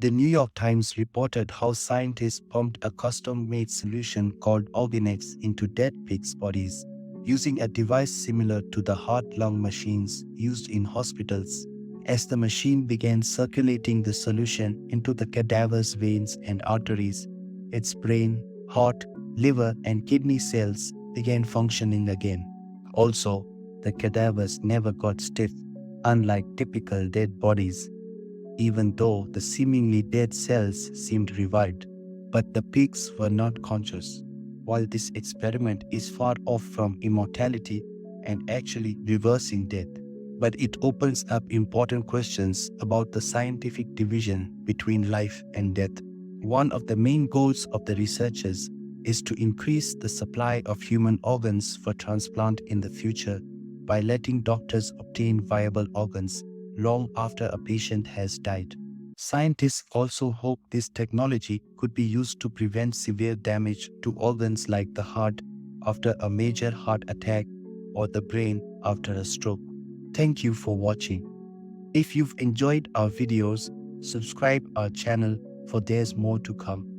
The New York Times reported how scientists pumped a custom-made solution called OrganEx into dead pigs' bodies, using a device similar to the heart-lung machines used in hospitals. As the machine began circulating the solution into the cadaver's veins and arteries, its brain, heart, liver, and kidney cells began functioning again. Also, the cadavers never got stiff, unlike typical dead bodies, even though the seemingly dead cells seemed revived. But the pigs were not conscious. While this experiment is far off from immortality and actually reversing death, but it opens up important questions about the scientific division between life and death. One of the main goals of the researchers is to increase the supply of human organs for transplant in the future by letting doctors obtain viable organs long after a patient has died. Scientists also hope this technology could be used to prevent severe damage to organs like the heart after a major heart attack or the brain after a stroke. Thank you for watching. If you've enjoyed our videos, subscribe our channel for there's more to come.